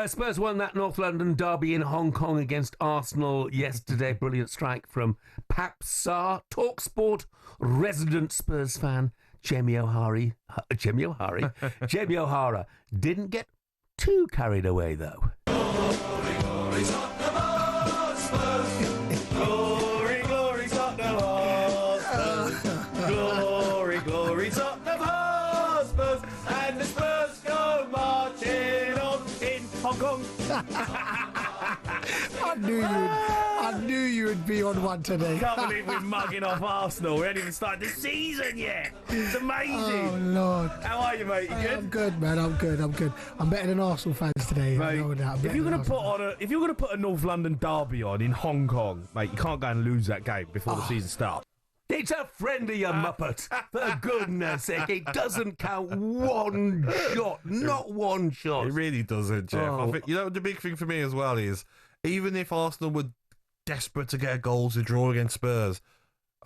Spurs won that North London derby in Hong Kong against Arsenal yesterday. Brilliant strike from Papsar, talkSPORT resident Spurs fan Jamie O'Hara didn't get too carried away though. Glory, glory, Tottenham Hotspurs. Glory, glory, Tottenham Hotspurs. Glory, glory, Tottenham Hotspurs. And the Spurs go marching on in Hong Kong. I knew you'd be on one today. Can't believe we're mugging off Arsenal. We haven't even started the season yet. It's amazing. Oh, Lord. How are you, mate? You good? I'm good, man. I'm good. I'm better than Arsenal fans today. Mate, I know that. if you're gonna put a North London derby on in Hong Kong, mate, you can't go and lose that game before the season starts. It's a friendly, you muppet. For goodness sake, it doesn't count one shot. Not one shot. It really doesn't, Jeff. I think, the big thing for me as well is, even if Arsenal were desperate to get a goal to draw against Spurs,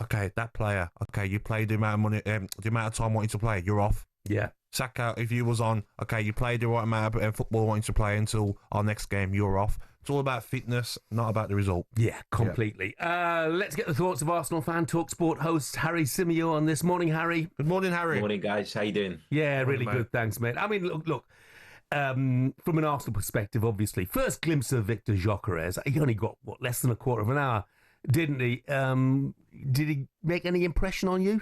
okay, that player, okay, you played the amount of money, the amount of time wanting to play, you're off. Yeah. Saka, if you was on, okay, you played the right amount of football wanting to play until our next game, you're off. It's all about fitness, not about the result. Yeah, completely. Yeah. Let's get the thoughts of Arsenal fan talkSPORT host Harry Symeou on this. Morning, Harry. Good morning, Harry. Good morning, guys. How you doing? Yeah, really good. Thanks, mate. I mean, look. From an Arsenal perspective, obviously, first glimpse of Victor Gyökeres, he only got, less than a quarter of an hour, didn't he? Did he make any impression on you?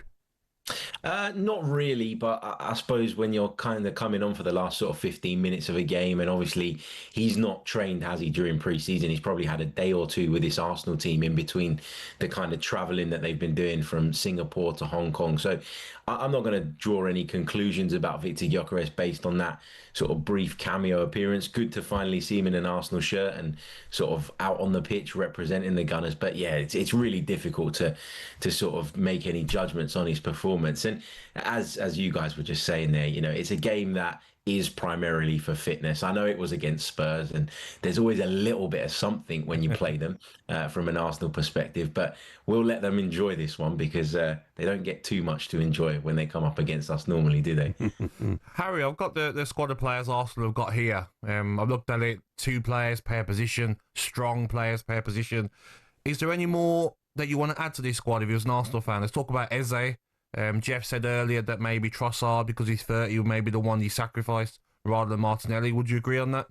Not really, but I suppose when you're kind of coming on for the last sort of 15 minutes of a game, and obviously he's not trained, has he, during pre-season? He's probably had a day or two with this Arsenal team in between the kind of travelling that they've been doing from Singapore to Hong Kong. So I'm not going to draw any conclusions about Victor Gyökeres based on that sort of brief cameo appearance. Good to finally see him in an Arsenal shirt and sort of out on the pitch representing the Gunners. But yeah, it's really difficult to sort of make any judgments on his performance. And as you guys were just saying there, it's a game that is primarily for fitness. I know it was against Spurs, and there's always a little bit of something when you play them from an Arsenal perspective, but we'll let them enjoy this one because they don't get too much to enjoy when they come up against us normally, do they? Harry, I've got the squad of players Arsenal have got here. I've looked at it, 2 players per position, strong players per position. Is there any more that you want to add to this squad if you're an Arsenal fan? Let's talk about Eze. Jeff said earlier that maybe Trossard, because he's 30, may be the one he sacrificed rather than Martinelli. Would you agree on that?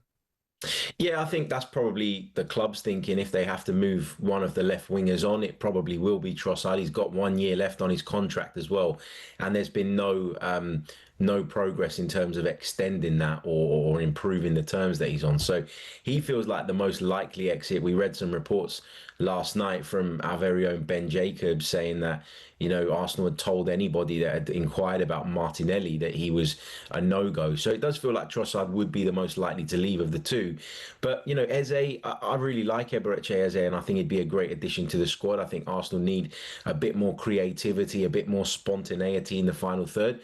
Yeah, I think that's probably the club's thinking. If they have to move one of the left wingers on, it probably will be Trossard. He's got 1 year left on his contract as well, and there's been no progress in terms of extending that or improving the terms that he's on. So he feels like the most likely exit. We read some reports last night from our very own Ben Jacobs saying that, Arsenal had told anybody that had inquired about Martinelli that he was a no-go. So it does feel like Trossard would be the most likely to leave of the two. But, Eze, I really like Eze, and I think he'd be a great addition to the squad. I think Arsenal need a bit more creativity, a bit more spontaneity in the final third.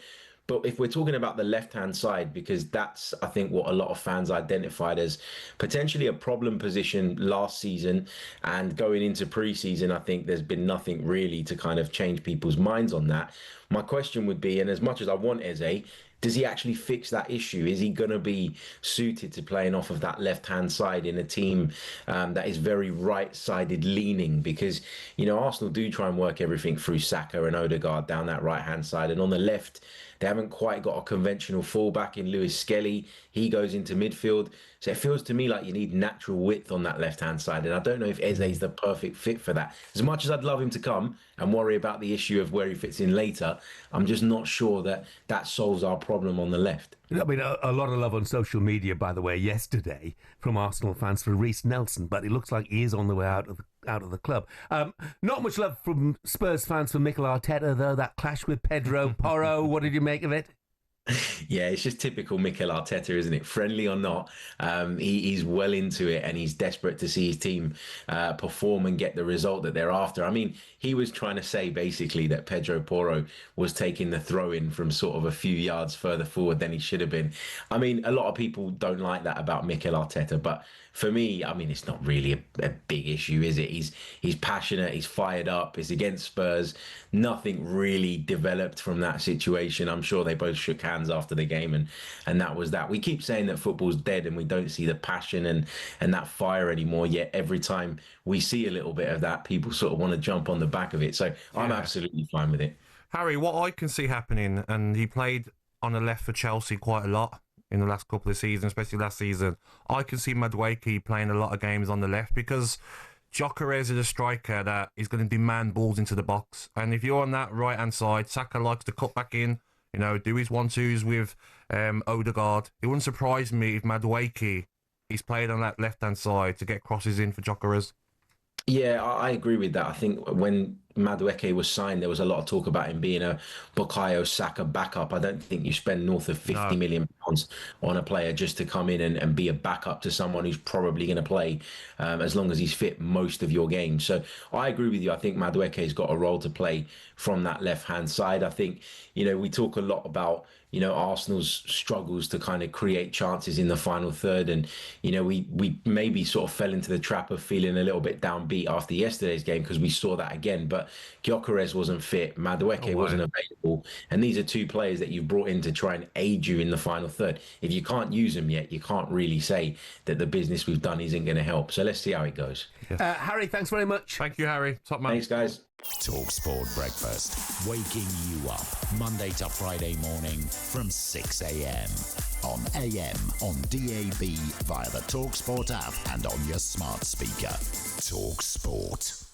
But if we're talking about the left-hand side, because that's, I think, what a lot of fans identified as potentially a problem position last season, and going into pre-season, I think there's been nothing really to kind of change people's minds on that. My question would be, and as much as I want Eze, does he actually fix that issue? Is he going to be suited to playing off of that left-hand side in a team that is very right-sided leaning? Because, Arsenal do try and work everything through Saka and Odegaard down that right-hand side. And on the left, they haven't quite got a conventional fullback in Lewis Skelly. He goes into midfield. So it feels to me like you need natural width on that left-hand side. And I don't know if Eze is the perfect fit for that. As much as I'd love him to come and worry about the issue of where he fits in later, I'm just not sure that solves our problem on the left. I mean, a lot of love on social media, by the way, yesterday from Arsenal fans for Reece Nelson, but it looks like he is on the way out of the club. Not much love from Spurs fans for Mikel Arteta, though. That clash with Pedro Porro, what did you make of it? Yeah, it's just typical Mikel Arteta, isn't it? Friendly or not, he's well into it, and he's desperate to see his team perform and get the result that they're after. I mean, he was trying to say basically that Pedro Porro was taking the throw-in from sort of a few yards further forward than he should have been. I mean, a lot of people don't like that about Mikel Arteta, but for me, I mean, it's not really a big issue, is it? He's passionate, he's fired up, it's against Spurs. Nothing really developed from that situation. I'm sure they both shook hands hands after the game, and that was that. We keep saying that football's dead and we don't see the passion and that fire anymore, yet every time we see a little bit of that, people sort of want to jump on the back of it. So I'm absolutely fine with it. Harry, what I can see happening, and he played on the left for Chelsea quite a lot in the last couple of seasons, especially last season. I can see Madueke playing a lot of games on the left because Gyökeres is a striker that is going to demand balls into the box. And if you're on that right-hand side, Saka likes to cut back in, you know, do his 1-2s with Odegaard. It wouldn't surprise me if Madueke is played on that left-hand side to get crosses in for Gyökeres. Yeah, I agree with that. I think when Madueke was signed, there was a lot of talk about him being a Bukayo Saka backup. I don't think you spend north of £50 million on a player just to come in and be a backup to someone who's probably going to play as long as he's fit most of your games. So I agree with you. I think Madueke's got a role to play from that left-hand side. I think, you know, we talk a lot about, you know, Arsenal's struggles to kind of create chances in the final third. And, you know, we maybe sort of fell into the trap of feeling a little bit downbeat after yesterday's game because we saw that again. But Gyökeres wasn't fit, Madueke wasn't available. And these are two players that you've brought in to try and aid you in the final third. If you can't use them yet, you can't really say that the business we've done isn't going to help. So let's see how it goes. Harry, thanks very much. Thank you, Harry. Top man. Thanks, guys. talkSPORT Breakfast, waking you up Monday to Friday morning from 6 a.m. on AM, on DAB, via the talkSPORT app and on your smart speaker. talkSPORT.